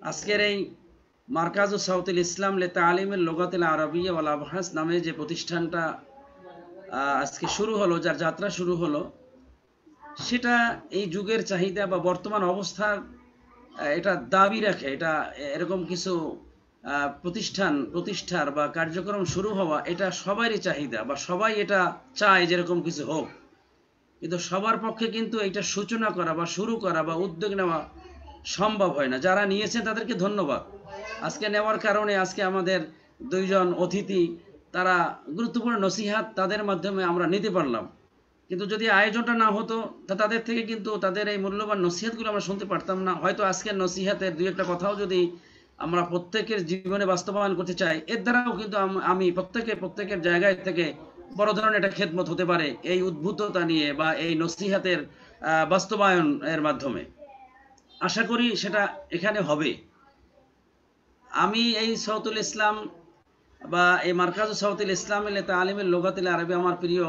আজকের এই মারকাজু সাউতুল ইসলাম লে তালিমের লোগাতিল আরবিয়া ওয়াল আবহাস নামে যে প্রতিষ্ঠানটা আজকে শুরু হলো, যার যাত্রা শুরু হলো, সেটা এই যুগের চাহিদা বা বর্তমান অবস্থার এটা দাবি রাখে। এটা এরকম কিছু প্রতিষ্ঠার বা কার্যক্রম শুরু হওয়া, এটা সবারই চাহিদা বা সবাই এটা চায় যেরকম কিছু হোক। কিন্তু সবার পক্ষে কিন্তু এটা সূচনা করা বা শুরু করা বা উদ্যোগ নেওয়া সম্ভব হয় না। যারা নিয়েছেন তাদেরকে ধন্যবাদ। আজকে নেওয়ার কারণে আজকে আমাদের দুইজন অতিথি, তারা গুরুত্বপূর্ণ নসিহাত তাদের মাধ্যমে আমরা নিতে পারলাম। কিন্তু যদি আয়োজনটা না হতো, তা তাদের থেকে কিন্তু তাদের এই মূল্যবান নসিহাতগুলো আমরা শুনতে পারতাম না। হয়তো আজকের নসিহাতের দুই একটা কথাও যদি আমরা প্রত্যেকের জীবনে বাস্তবায়ন করতে চাই, এর দ্বারাও কিন্তু আমি প্রত্যেকের জায়গায় থেকে বড় ধরনের একটা খেদমত হতে পারে এই উদ্ভূততা নিয়ে বা এই নসিহাতের বাস্তবায়নের মাধ্যমে। আশা করি সেটা এখানে হবে। আমি এই সাউতুল ইসলাম বা এই মারকাজু সাউতুল ইসলাম তালিমের লোগাতিল আরবি আমার প্রিয়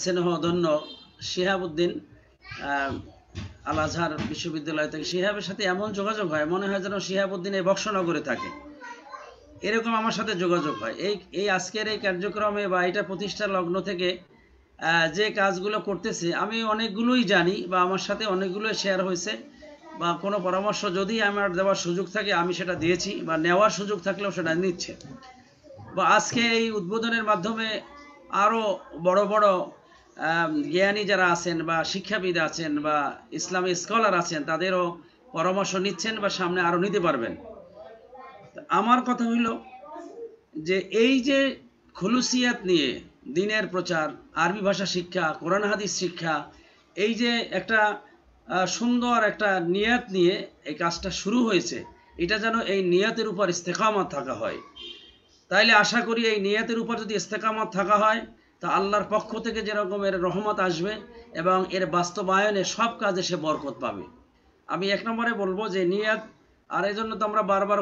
স্নেহধন্য শিহাবুদ্দিন আল আজহার বিশ্ববিদ্যালয় থেকে, শিহাবের সাথে এমন যোগাযোগ হয় মনে হয় যেন শিহাবুদ্দিন এই বক্সনগরে থাকে, এরকম আমার সাথে যোগাযোগ হয়। এই আজকের এই কার্যক্রমে বা এটা প্রতিষ্ঠা লগ্ন থেকে যে কাজগুলো করতেছে, আমি অনেকগুলোই জানি বা আমার সাথে অনেকগুলোই শেয়ার হয়েছে, বা কোনো পরামর্শ যদি আমার দেওয়ার সুযোগ থাকে আমি সেটা দিয়েছি, বা নেওয়ার সুযোগ থাকলেও সেটা নিচ্ছে। বা আজকে এই উদ্বোধনের মাধ্যমে আরও বড় বড় জ্ঞানী যারা আছেন বা শিক্ষাবিদ আছেন বা ইসলামী স্কলার আছেন, তাদেরও পরামর্শ নিচ্ছেন বা সামনে আরও নিতে পারবেন। আমার কথা হইল যে এই যে খুলুসিয়াত নিয়ে দিনের প্রচার, আরবি ভাষা শিক্ষা, কোরআন হাদিস শিক্ষা, এই যে একটা সুন্দর একটা নিয়াত নিয়ে এই কাজটা শুরু হয়েছে, এটা যেন এই নিয়াতের উপর ইস্তেকামত থাকা হয়। তাইলে আশা করি এই নিয়াতের উপর যদি ইস্তেকামত থাকা হয়, তা আল্লাহর পক্ষ থেকে যেরকম এর রহমত আসবে এবং এর বাস্তবায়নে সব কাজে সে বরকত পাবে। আমি এক নম্বরে বলবো যে নিয়াত, আর এই জন্য তো আমরা বারবার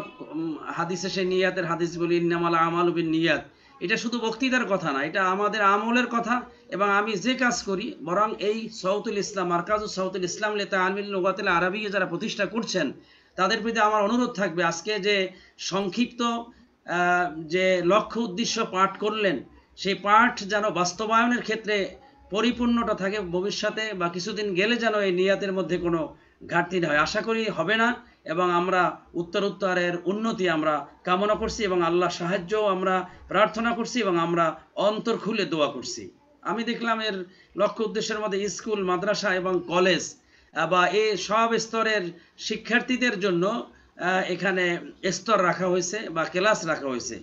হাদিসে সেই নিয়াতের হাদিস বলি, ইন্নামাল আমালু বিন নিয়াত। এটা শুধু বক্তৃতার কথা না, এটা আমাদের আমলের কথা। এবং আমি যে কাজ করি, বরং এই সাউতুল ইসলাম মারকাজু সাউতুল ইসলাম লে তালিমিল লুগাতিল আরবিয়া যারা প্রতিষ্ঠা করছেন, তাদের প্রতি আমার অনুরোধ থাকবে, আজকে যে সংক্ষিপ্ত যে লক্ষ্য উদ্দেশ্য পাঠ করলেন, সেই পাঠ যেন বাস্তবায়নের ক্ষেত্রে পরিপূর্ণটা থাকে ভবিষ্যতে, বা কিছুদিন গেলে যেন এই নিয়াতের মধ্যে কোনো ঘাটতি না হয়। আশা করি হবে না, এবং আমরা উত্তরের উন্নতি আমরা কামনা করছি এবং আল্লাহ সাহায্যও আমরা প্রার্থনা করছি এবং আমরা অন্তর খুলে দোয়া করছি। আমি দেখলাম এর লক্ষ্য উদ্দেশ্যের মধ্যে স্কুল, মাদ্রাসা এবং কলেজ বা এই সব স্তরের শিক্ষার্থীদের জন্য এখানে স্তর রাখা হয়েছে বা ক্লাস রাখা হয়েছে।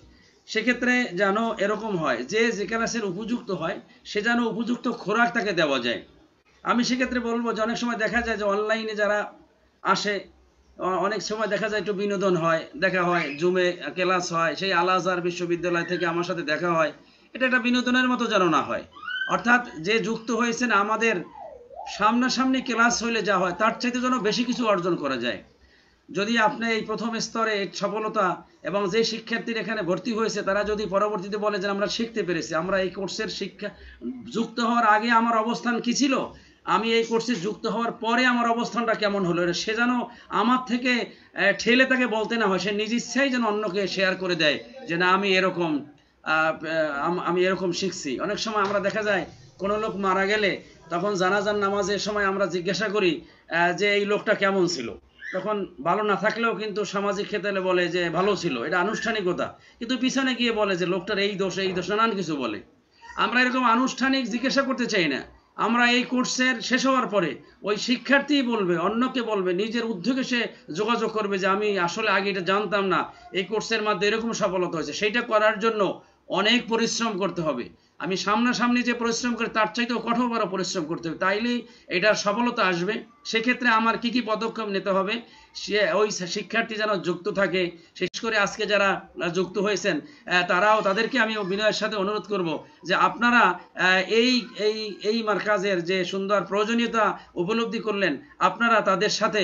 সেক্ষেত্রে যেন এরকম হয় যে ক্লাসের উপযুক্ত হয়, সে যেন উপযুক্ত খোরাক তাকে দেওয়া যায়। আমি সেক্ষেত্রে বলবো যে অনেক সময় দেখা যায় যে অনলাইনে যারা আসে, অনেক সময় দেখা যায় একটু বিনোদন হয়, দেখা হয়, জুমে ক্লাস হয়, সেই আল আজহার বিশ্ববিদ্যালয় থেকে আমার সাথে দেখা হয়, এটা একটা বিনোদনের মতো যেন না হয়। অর্থাৎ যে যুক্ত হয়েছেন, আমাদের সামনাসামনি ক্লাস হইলে যা হয় তার চাইতে যেন বেশি কিছু অর্জন করা যায়। যদি আপনি এই প্রথম স্তরে সফলতা, এবং যে শিক্ষার্থীরা এখানে ভর্তি হয়েছে তারা যদি পরবর্তীতে বলে যে আমরা শিখতে পেরেছি, আমরা এই কোর্সের শিক্ষা যুক্ত হওয়ার আগে আমার অবস্থান কি ছিল, আমি এই কোর্সে যুক্ত হওয়ার পরে আমার অবস্থানটা কেমন হলো, সে যেন আমার থেকে ঠেলে তাকে বলতে না হয়, সে নিজ ইচ্ছাই যেন অন্যকে শেয়ার করে দেয় যে না আমি এরকম শিখছি। অনেক সময় আমরা দেখা যায় কোনো লোক মারা গেলে তখন জানাজার নামাজের সময় আমরা জিজ্ঞাসা করি যে এই লোকটা কেমন ছিল, তখন ভালো না থাকলেও কিন্তু সামাজিক ক্ষেত্রে বলে যে ভালো ছিল, এটা আনুষ্ঠানিকতা। কিন্তু পিছনে গিয়ে বলে যে লোকটার এই দোষ নানান কিছু বলে। আমরা এরকম আনুষ্ঠানিক জিজ্ঞাসা করতে চাই না। আমরা এই কোর্সের শেষ হওয়ার পরে ওই শিক্ষার্থী বলবে, অন্যকে বলবে, নিজের উদ্যোগে সে যোগাযোগ করবে যে আমি আসলে আগে এটা জানতাম না, এই কোর্সের মাধ্যমে এরকম সফলতা হয়েছে। সেইটা করার জন্য অনেক পরিশ্রম করতে হবে। আমি সামনাসামনি যে পরিশ্রম করে তার চাইতেও কঠোর পরিশ্রম করতে হবে, তাইলেই এটার সফলতা আসবে। সেক্ষেত্রে আমার কি পদক্ষেপ নিতে হবে, সে ওই শিক্ষার্থী যেন যুক্ত থাকে। বিশেষ করে আজকে যারা যুক্ত হয়েছেন তাদেরকে আমি বিনয়ের সাথে অনুরোধ করব যে আপনারা এই এই এই মারকাজের যে সুন্দর প্রয়োজনীয়তা উপলব্ধি করলেন, আপনারা তাদের সাথে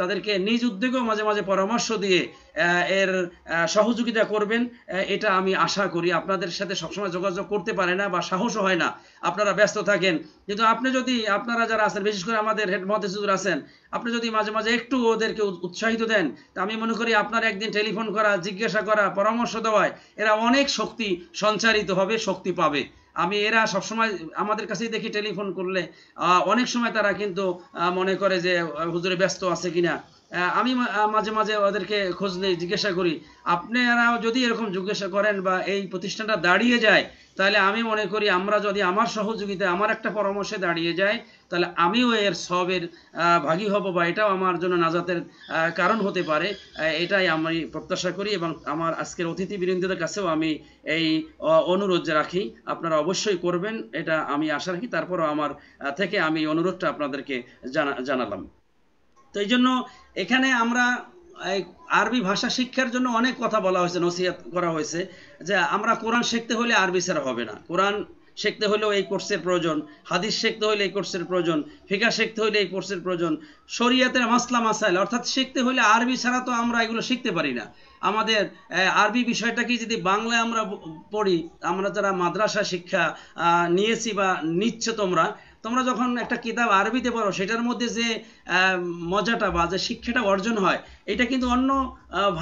তাদেরকে নিজ উদ্যোগেও মাঝে মাঝে পরামর্শ দিয়ে এর সহযোগিতা করবেন। এটা আমি আশা করি। আপনাদের সাথে সবসময় যোগাযোগ করতে পারে না বা সাহসও হয় না, আপনারা ব্যস্ত থাকেন। কিন্তু আপনারা যারা আছেন, বিশেষ করে আমাদের মহাদ্দেশ হুজুর আছেন, আপনি যদি মাঝে মাঝে একটু ওদেরকে উৎসাহিত দেন, তা আমি মনে করি আপনার একদিন টেলিফোন করা, জিজ্ঞাসা করা, পরামর্শ দেওয়ায় এরা অনেক শক্তি সঞ্চারিত হবে, শক্তি পাবে। আমি এরা সবসময় আমাদের কাছেই দেখি টেলিফোন করলে অনেক সময় তারা কিন্তু মনে করে যে হুজুরে ব্যস্ত আছে কিনা। আমি মাঝে মাঝে ওদেরকে খোঁজ নেই, জিজ্ঞাসা করি। আপনারাও যদি এরকম জিজ্ঞাসা করেন বা এই প্রতিষ্ঠানটা দাঁড়িয়ে যায়, তাহলে আমি মনে করি আমরা যদি আমার সহযোগিতা, আমার একটা পরামর্শে দাঁড়িয়ে যাই, তাহলে আমিও এর সবের ভাগী হব বা এটাও আমার জন্য নাজাতের কারণ হতে পারে। এটাই আমি প্রত্যাশা করি এবং আমার আজকের অতিথিবৃন্দদের কাছেও আমি এই অনুরোধ রাখি, আপনারা অবশ্যই করবেন, এটা আমি আশা রাখি। তারপরও আমার থেকে আমি অনুরোধটা আপনাদেরকে জানালাম। তো এই জন্য এখানে আমরা আরবি ভাষা শিক্ষার জন্য অনেক কথা বলা হয়েছে, নসিহত করা হয়েছে যে আমরা কোরআন শিখতে হলে আরবি ছাড়া হবে না, কোরআন শিখতে হলেও এই কোর্সের প্রয়োজন, হাদিস শিখতে হলে এই কোর্সের প্রয়োজন, ফিকহ শিখতে হলে এই কোর্সের প্রয়োজন, শরীয়তের মাসলা মাসাইল অর্থাৎ শিখতে হলে আরবি ছাড়া তো আমরা এগুলো শিখতে পারি না। আমাদের আরবি বিষয়টাকে যদি বাংলায় আমরা পড়ি, আমরা যারা মাদ্রাসা শিক্ষা নিয়েছি বা নিচ্ছ, তোমরা যখন একটা কিতাব আরবিতে পড়ো, সেটার মধ্যে যে মজাটা বা যে শিক্ষাটা অর্জন হয়, এটা কিন্তু অন্য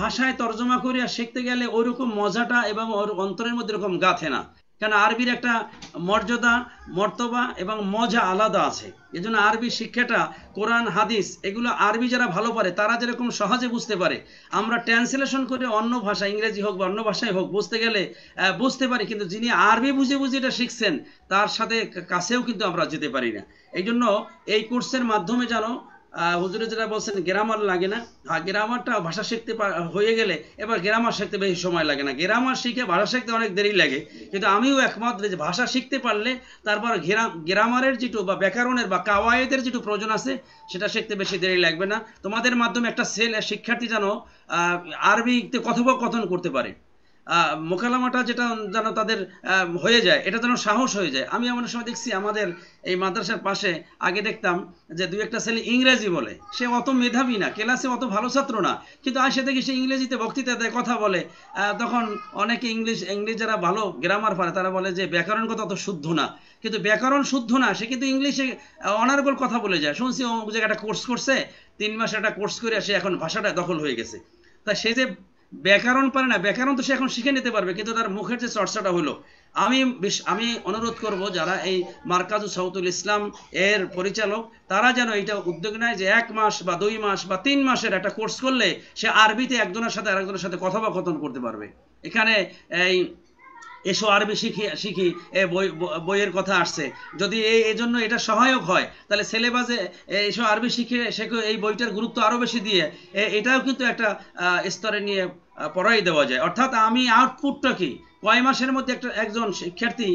ভাষায় তর্জমা করে আর শিখতে গেলে ওইরকম মজাটা এবং ওর অন্তরের মধ্যে এরকম গাঁথে না। কারণ আরবির একটা মর্যাদা, মর্তবা এবং মজা আলাদা আছে। এজন্য আরবি শিক্ষাটা, কোরআন হাদিস এগুলো আরবি যারা ভালো পারে তারা যেরকম সহজে বুঝতে পারে, আমরা ট্রান্সলেশন করে অন্য ভাষা, ইংরেজি হোক বা অন্য ভাষায় হোক, বুঝতে গেলে বুঝতে পারি, কিন্তু যিনি আরবি বুঝে বুঝে এটা শিখছেন তার সাথে কাছেও কিন্তু আমরা যেতে পারি না। এই জন্য এই কোর্সের মাধ্যমে জানো হুজুরে যেটা বলছেন গ্রামার লাগে না, হ্যাঁ গ্রামারটা ভাষা শিখতে হয়ে গেলে এবার গ্রামার শিখতে বেশি সময় লাগে না, গ্রামার শিখে ভাষা শিখতে অনেক দেরি লাগে। কিন্তু আমিও একমত যে ভাষা শিখতে পারলে তারপর গ্রামারের যেটু বা ব্যাকরণের বা কাওয়ায়েদের যেটু প্রয়োজন আছে সেটা শিখতে বেশি দেরি লাগবে না। তোমাদের মাধ্যমে একটা শিক্ষার্থী যেন আরবিতে কথোপকথন করতে পারে, মোকালামাটা যেটা যেন তাদের হয়ে যায়, এটা যেন সাহস হয়ে যায়। আমি এমন সময় দেখছি আমাদের এই মাদ্রাসার পাশে আগে দেখতাম যে দুই একটা ছেলে ইংরেজি বলে, সে অত মেধাবী না, ক্লাসে অত ভালো ছাত্র না, কিন্তু আসে দেখি সে ইংরেজিতে বক্তৃতা দেয়, কথা বলে। তখন অনেকে ইংলিশ যারা ভালো গ্রামার পারে তারা বলে যে ব্যাকরণগত অত শুদ্ধ না, কিন্তু ব্যাকরণ শুদ্ধ না, সে কিন্তু ইংলিশে অনার্গল কথা বলে যায়। শুনছি অমুক জায়গায় একটা কোর্স করছে, 3 মাস একটা কোর্স করে সে এখন ভাষাটা দখল হয়ে গেছে। তা সে যে ব্যাকরণ পারে না, ব্যাকরণ তো সে এখন শিখে নিতে পারবে, কিন্তু তার মুখের যে চর্চাটা হলো। আমি অনুরোধ করব যারা এই মারকাজু সাউতুল ইসলাম এর পরিচালক, তারা যেন এইটা উদ্যোগ নেয় যে 1 মাস বা 2 মাস বা 3 মাসের একটা কোর্স করলে সে আরবিতে একজনের সাথে আরেকজনের সাথে কথোপকথন করতে পারবে। এখানে এই এসো আরবি শিখি বইয়ের কথা আসছে, যদি এই জন্য এটা সহায়ক হয়, তাহলে সিলেবাসে এসো আরবি শিখে এই বইটার গুরুত্ব আরো বেশি দিয়ে এটাও কিন্তু একটা স্তরে নিয়ে পড়াই দেওয়া যায়। অর্থাৎ আমি আউটপুটটা কি, কয় মাসের মধ্যে একজন শিক্ষার্থী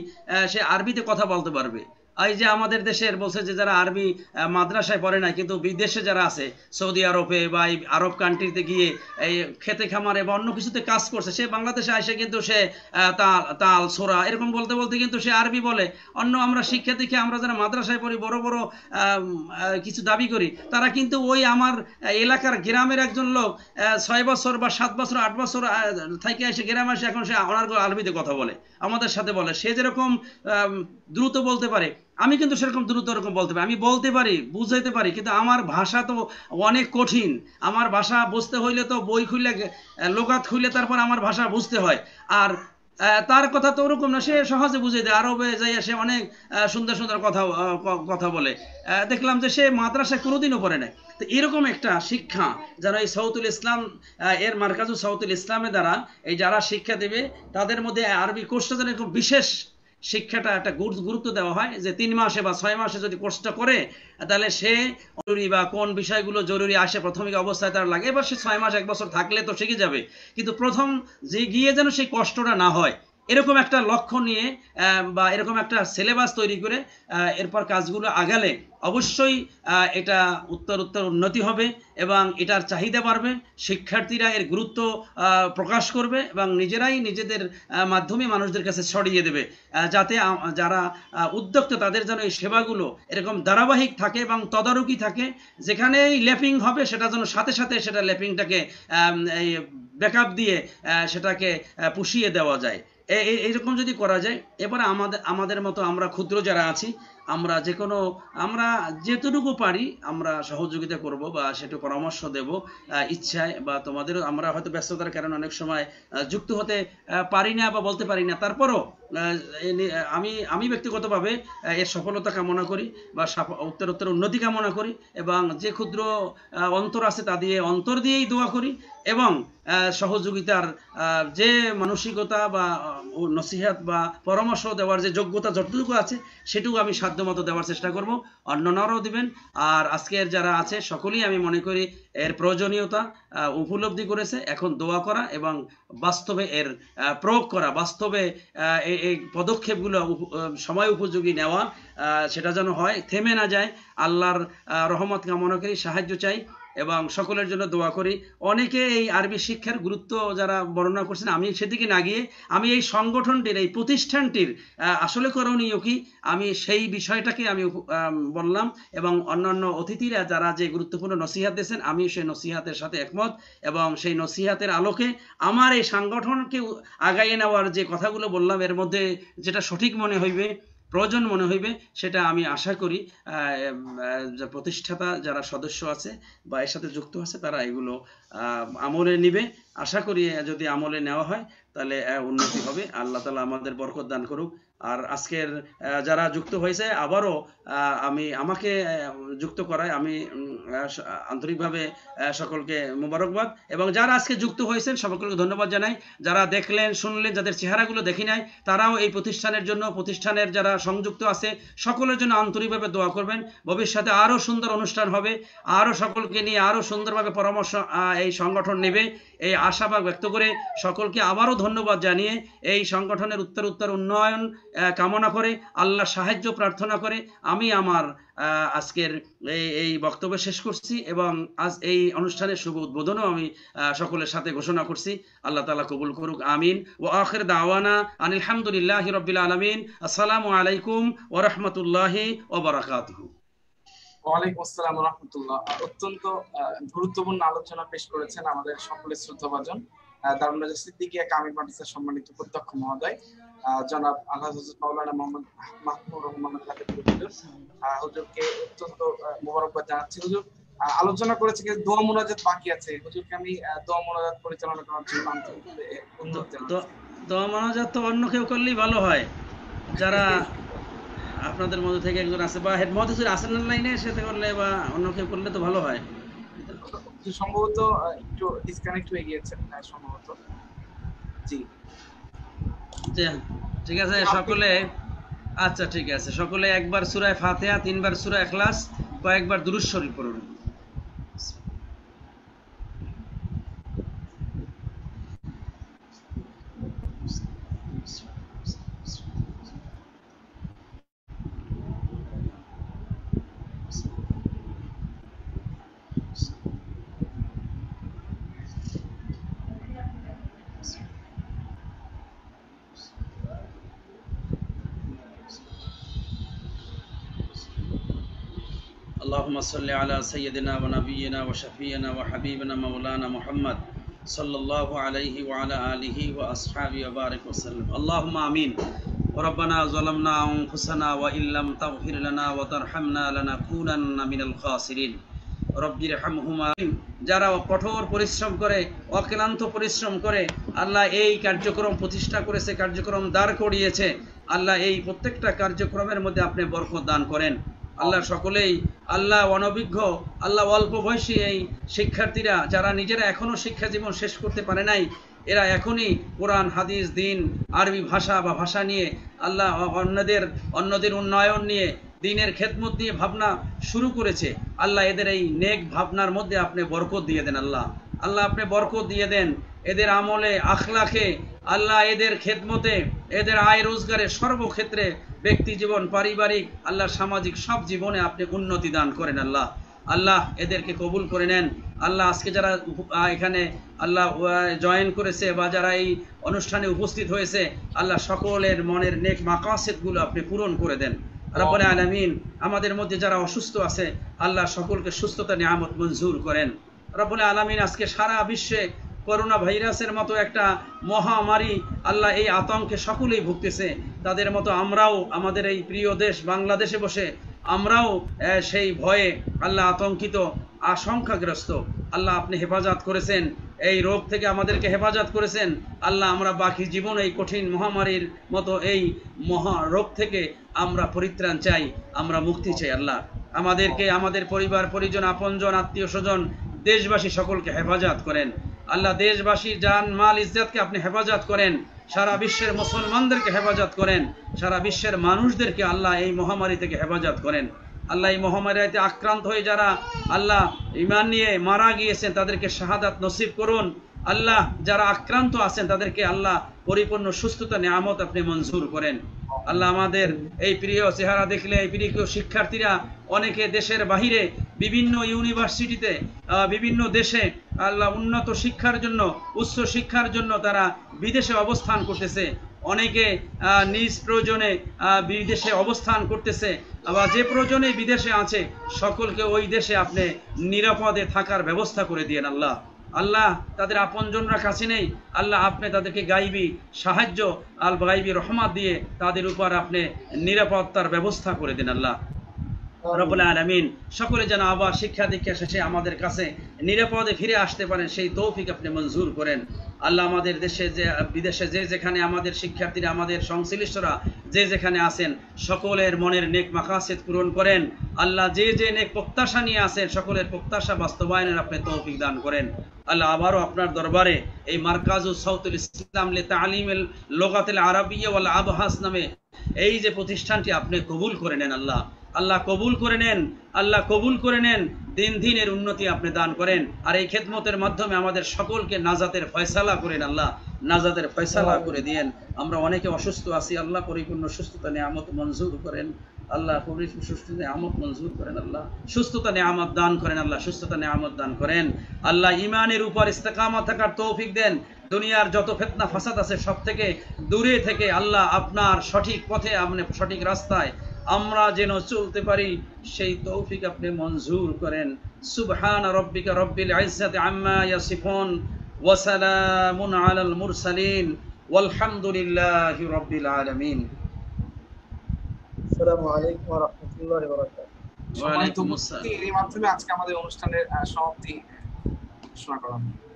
সে আরবিতে কথা বলতে পারবে। এই যে আমাদের দেশের বলছে যে যারা আরবি মাদ্রাসায় পড়ে না, কিন্তু বিদেশে যারা আছে, সৌদি আরবে বা এই আরব কান্ট্রিতে গিয়ে এই খেতে খামারে বা অন্য কিছুতে কাজ করছে, সে বাংলাদেশে আসে কিন্তু সে তাল সোরা এরকম বলতে বলতে কিন্তু সে আরবি বলে। অন্য আমরা শিক্ষার্থীকে, আমরা যারা মাদ্রাসায় পড়ি, বড় বড় কিছু দাবি করি, তারা কিন্তু ওই আমার এলাকার গ্রামের একজন লোক 6 বছর বা 7 বছর 8 বছর থেকে এসে গ্রামে আসে, এখন সে অনার্গল আরবিতে কথা বলে, আমাদের সাথে বলে। সে যেরকম দ্রুত বলতে পারে, আমি কিন্তু সেরকম দ্রুত এরকম বলতে পারি, আমি বলতে পারি, বুঝাইতে পারি, কিন্তু আমার ভাষা তো অনেক কঠিন। আমার ভাষা বুঝতে হইলে তো বই খুলে, লোকাত খুলে তারপর আমার ভাষা বুঝতে হয়। আর তার কথা তো ওরকম না, সে সহজে বুঝে দেয়। আরবে যাইয়া সে অনেক সুন্দর সুন্দর কথা বলে। দেখলাম যে সে মাদ্রাসায় কোনোদিনও পড়ে নাই। তো এরকম একটা শিক্ষা যেন এই সাউতুল ইসলাম এর মারকাজু সাউতুল ইসলামের দ্বারা এই যারা শিক্ষা দেবে তাদের মধ্যে আরবি কোর্সটা যেন খুব বিশেষ শিক্ষাটা একটা গুরুত্ব দেওয়া হয়, যে 3 মাসে বা 6 মাসে যদি কোর্সটা করে, তাহলে সে জরুরি বা কোন বিষয়গুলো জরুরি আসে প্রাথমিক অবস্থায় তার লাগে, এবার সে 6 মাস 1 বছর থাকলে তো শিখে যাবে, কিন্তু প্রথম যে গিয়ে যেন সেই কষ্টটা না হয়, এরকম একটা লক্ষ্য নিয়ে বা এরকম একটা সিলেবাস তৈরি করে এরপর কাজগুলো আগালে অবশ্যই এটা উত্তর উন্নতি হবে এবং এটার চাহিদা বাড়বে, শিক্ষার্থীরা এর গুরুত্ব প্রকাশ করবে এবং নিজেরাই নিজেদের মাধ্যমে মানুষদের কাছে ছড়িয়ে দেবে, যাতে যারা উদ্যোক্তা তাদের যেন এই সেবাগুলো এরকম ধারাবাহিক থাকে এবং তদারকি থাকে। যেখানেই ল্যাপিং হবে সেটা যেন সাথে সাথে সেটা ল্যাপিংটাকে ব্যাকআপ দিয়ে সেটাকে পুষিয়ে দেওয়া যায়। এইরকম যদি করা যায়, এবারে আমাদের মতো আমরা ক্ষুদ্র যারা আছি, আমরা যে কোনো আমরা যেটুকু পারি আমরা সহযোগিতা করব বা সেটুকু পরামর্শ দেব ইচ্ছায়, বা তোমাদের আমরা হয়তো ব্যস্ততার কারণে অনেক সময় যুক্ত হতে পারি না বা বলতে পারি না, তারপরও আমি ব্যক্তিগতভাবে এর সফলতা কামনা করি বা উত্তর উন্নতি কামনা করি, এবং যে ক্ষুদ্র অন্তর আছে তা দিয়ে অন্তর দিয়েই দোয়া করি, এবং সহযোগিতার যে মানসিকতা বা নসিহত বা পরামর্শ দেওয়ার যে যোগ্যতা যতটুকু আছে সেটুকু আমি সাধ্যমতো দেওয়ার চেষ্টা করব, অন্যরাও দিবেন। আর আজকের যারা আছে সকলেই আমি মনে করি এর প্রয়োজনীয়তা উপলব্ধি করেছে। এখন দোয়া করা এবং বাস্তবে এর প্রয়োগ করা, বাস্তবে এই পদক্ষেপগুলো সময় উপযোগী নেওয়া, সেটা যেন হয়, থেমে না যায়। আল্লাহর রহমত কামনা করি, সাহায্য চাই এবং সকলের জন্য দোয়া করি। অনেকে এই আরবি শিক্ষার গুরুত্ব যারা বর্ণনা করছেন, আমি সেদিকে না গিয়ে আমি এই সংগঠনটির, এই প্রতিষ্ঠানটির আসলে করণীয় কি, আমি সেই বিষয়টাকে আমি বললাম, এবং অন্যান্য অতিথিরা যারা যে গুরুত্বপূর্ণ নসিহাত দিয়েছেন আমি সেই নসিহাতের সাথে একমত, এবং সেই নসিহাতের আলোকে আমার এই সংগঠনকে আগাইয়ে নেওয়ার যে কথাগুলো বললাম এর মধ্যে যেটা সঠিক মনে হইবে, প্রয়োজন মনে হইবে, সেটা আমি আশা করি প্রতিষ্ঠাতা যারা সদস্য আছে বা এর সাথে যুক্ত আছে তারা এগুলো আমলে নিবে। আশা করি যদি আমলে নেওয়া হয় তাহলে উন্নতি হবে। আল্লাহ তাআলা আমাদের বরকত দান করুক। আর আজকের যারা যুক্ত হয়েছে আবারও আমাকে যুক্ত করায় আমি আন্তরিকভাবে সকলকে মোবারকবাদ, এবং যারা আজকে যুক্ত হয়েছেন সকলকে ধন্যবাদ জানাই। যারা দেখলেন শুনলেন, যাদের চেহারাগুলো দেখি নাই, তারাও এই প্রতিষ্ঠানের জন্য, প্রতিষ্ঠানের যারা সংযুক্ত আছে সকলের জন্য আন্তরিকভাবে দোয়া করবেন। ভবিষ্যতে আরও সুন্দর অনুষ্ঠান হবে, আরও সকলকে নিয়ে আরও সুন্দরভাবে পরামর্শ এই সংগঠন নেবে, এই আশাবাদ ব্যক্ত করে সকলকে আবারও ধন্যবাদ জানিয়ে এই সংগঠনের উত্তর উন্নয়ন কামনা করে আল্লাহ সাহায্য প্রার্থনা করে আমি আমার আজকের এই বক্তব্য শেষ করছি, এবং আজ এই অনুষ্ঠানের শুভ উদ্বোধনও আমি সকলের সাথে ঘোষণা করছি। আল্লাহ তাআলা কবুল করুক, আমিন। ওয়া আখির দাওয়ানা আনিল হামদুলিল্লাহি রাব্বিল আলামিন। আসসালামু আলাইকুম ওয়া রাহমাতুল্লাহি ওয়া বারাকাতুহু। ওয়ালাইকুম আসসালাম ওয়া রাহমাতুল্লাহ। অত্যন্ত গুরুত্বপূর্ণ আলোচনা পেশ করেছেন আমাদের সকলের শ্রদ্ধাভাজন দারুন নাজাত সিদ্দিকিয়া কামিল মাদ্রাসার সম্মানিত উপাধ্যক্ষ মহোদয় জনাব আলহাজ হযরত মাওলানা মোহাম্মদ মাহমুদুর রহমান হুজুরকে অত্যন্ত মোবারকবাদ জানাচ্ছি। হুজুর আলোচনা করেছে যে দোয়া মুনাজাত বাকি আছে, হুজুরকে আমি দোয়া মুনাজাত পরিচালনা করার জন্য দোয়া মুনাজাত তো অন্য কেউ করলেই ভালো হয়, যারা আপনাদের মধ্যে থেকে একজন আছে বা হেড মহাদিসুর আছেন লাইনে, সেটা করলে বা অন্য কেউ করলে তো ভালো হয়। সম্ভবত একটু ডিসকানেক্ট হয়ে গিয়েছে সম্ভবত। জি ঠিক আছে সকলে, আচ্ছা ঠিক আছে, সকলে একবার সূরা ফাতিহা, 3 বার সূরা ইখলাস, কয়েকবার দুরূদ শরীফ পড়ুন। اللهم صل على سيدنا ونبينا وشفينا وحبيبنا مولانا محمد صلى الله عليه وعلى آله وأصحابه وبارك وسلم. اللهم آمين. ربنا ظلمنا أنفسنا وإن لم تغفر لنا وترحمنا لنكونن من الخاسرين. رب ارحمهما. যারা কঠোর পরিশ্রম করে, অক্লান্ত পরিশ্রম করে আল্লাহ এই কার্যক্রম প্রতিষ্ঠা করেছে, কার্যক্রম দাঁড় করিয়েছে, আল্লাহ এই প্রত্যেকটা কার্যক্রমের মধ্যে আপনি বরকত দান করেন। আল্লাহ সকলেই, আল্লাহ অনভিজ্ঞ, আল্লাহ অল্প বয়সী এই শিক্ষার্থীরা যারা নিজেরা এখনো শিক্ষা জীবন শেষ করতে পারে নাই, এরা এখনই কোরআন হাদিস দিন আরবি ভাষা বা ভাষা নিয়ে আল্লাহ অন্যদের উন্নয়ন নিয়ে দিনের খেদমত নিয়ে ভাবনা শুরু করেছে। আল্লাহ এদের এই নেক ভাবনার মধ্যে আপনি বরকত দিয়ে দেন। আল্লাহ আপনি বরকত দিয়ে দেন এদের আমলে, আখলাকে, আল্লাহ এদের খেদমতে, এদের আয় রোজগারে, সর্বক্ষেত্রে, ব্যক্তি জীবন, পারিবারিক, আল্লাহ সামাজিক সব জীবনে আপনি উন্নতি দান করেন। আল্লাহ এদেরকে কবুল করে নেন। আল্লাহ আজকে যারা এখানে আল্লাহ জয়েন করেছে বা যারা এই অনুষ্ঠানে উপস্থিত হয়েছে, আল্লাহ সকলের মনের নেক মাকাসিদগুলো আপনি পূরণ করে দেন রব্বুল আলামিন। আমাদের মধ্যে যারা অসুস্থ আছে আল্লাহ সকলকে সুস্থতা নিয়ামত মঞ্জুর করেন রব্বুল আলামিন। আজকে সারা বিশ্বে করোনা ভাইরাসের মতো একটা মহামারী, আল্লাহ এই আতঙ্কে সকলেই ভুগতেছে, তাদের মতো আমরাও আমাদের এই প্রিয় দেশ বাংলাদেশে বসে আমরাও সেই ভয়ে আল্লাহ আতঙ্কিত, আশঙ্কাগ্রস্ত। আল্লাহ আপনি হেফাজত করেছেন, এই রোগ থেকে আমাদেরকে হেফাজত করেছেন। আল্লাহ আমরা বাকি জীবন এই কঠিন মহামারীর মতো এই মহা রোগ থেকে আমরা পরিত্রাণ চাই, আমরা মুক্তি চাই। আল্লাহ আমাদেরকে, আমাদের পরিবার পরিজন, আপনজন, আত্মীয় স্বজন, দেশবাসী সকলকে হেফাজত করেন। আল্লাহ দেশবাসীর জান মাল ইজ্জতকে আপনি হেফাজত করেন, সারা বিশ্বের মুসলমানদেরকে হেফাজত করেন, সারা বিশ্বের মানুষদেরকে আল্লাহ এই মহামারী থেকে হেফাজত করেন। আল্লাহ এই মহামারীতে আক্রান্ত হয়ে যারা আল্লাহ ঈমান নিয়ে মারা গিয়েছেন তাদেরকে শাহাদাত নসিব করুন। আল্লাহ যারা আক্রান্ত আছেন তাদেরকে আল্লাহ পরিপূর্ণ সুস্থতা নিয়ামত আপনি মঞ্জুর করেন। আল্লাহ আমাদের এই প্রিয় চেহারা দেখলে এই প্রিয় শিক্ষার্থীরা অনেকে দেশের বাহিরে বিভিন্ন ইউনিভার্সিটিতে বিভিন্ন দেশে আল্লাহ উন্নত শিক্ষার জন্য, উচ্চ শিক্ষার জন্য তারা বিদেশে অবস্থান করতেছে। অনেকে নিজ প্রয়োজনে বিদেশে অবস্থান করতেছে, আবার যে প্রয়োজনে বিদেশে আছে সকলকে ওই দেশে আপনি নিরাপদে থাকার ব্যবস্থা করে দিয়েন। আল্লাহ আল্লাহ তাদের আপনজনরা কাছে নেই, আল্লাহ আপনি তাদেরকে গাইবি সাহায্য আল গাইবি রহমত দিয়ে তাদের উপর আপনি নিরাপত্তার ব্যবস্থা করে দিন। আল্লাহ রব্বুল আলামিন সকলে যেন আবার শিক্ষা দীক্ষা শেষে আমাদের কাছে নিরাপদে ফিরে আসতে পারেন সেই তৌফিক আপনি মঞ্জুর করেন। আল্লাহ আমাদের দেশে যে বিদেশে যে যেখানে আমাদের শিক্ষার্থীরা, আমাদের সংশ্লিষ্টরা যে যেখানে আছেন সকলের মনের নেক মাকাসিদ পূরণ করেন। আল্লাহ যে যে নেক প্রত্যাশা নিয়ে আছেন সকলের প্রত্যাশা বাস্তবায়নের আপনি তৌফিক দান করেন। আল্লাহ আবারও আপনার দরবারে এই মারকাজুস সাউতুল ইসলাম লি তালিমিল লুগাতিল আরাবিয়্যা ওয়াল আবহাস নামে এই যে প্রতিষ্ঠানটি আপনি কবুল করে নেন। আল্লাহ আল্লাহ কবুল করে নেন, আল্লাহ কবুল করে নেন, দিন দিনের উন্নতি আপনি দান করেন। আর এই খেদমতের মাধ্যমে আমাদের সকলকে নাজাতের ফয়সালা করেন। আল্লাহ নাজাতের ফয়সালা করে দিয়েন। আমরা অনেকে অসুস্থ আছি, আল্লাহ পরিপূর্ণ সুস্থতা নিয়ামত মঞ্জুর করেন। আল্লাহ পরিপূর্ণ সুস্থতা নিয়ামত মঞ্জুর করেন। আল্লাহ সুস্থতা নিয়ামত দান করেন। আল্লাহ সুস্থতা নিয়ামত দান করেন। আল্লাহ ঈমানের উপর ইস্তেকামত থাকার তৌফিক দেন। দুনিয়ার যত ফিতনা ফাসাদ আছে সব থেকে দূরে থেকে আল্লাহ আপনার সঠিক পথে, আপনি সঠিক রাস্তায় আমরা যেন চলতে পারি সেই তৌফিক আপনি মঞ্জুর করেন। সুবহান রাব্বিকা রব্বিল ইজ্জাতি আম্মা ইয়াসিফুন ওয়া সালামুন আলাল মুরসালিন ওয়ালহামদুলিল্লাহি রাব্বিল আলামিন। আসসালামু আলাইকুম ওয়া রাহমাতুল্লাহি ওয়া বারাকাতুহু। ওয়া আলাইকুম আসসালাম। এই মাধ্যমে আজকে আমাদের অনুষ্ঠানের সমাপ্তি ঘোষণা করা হলো।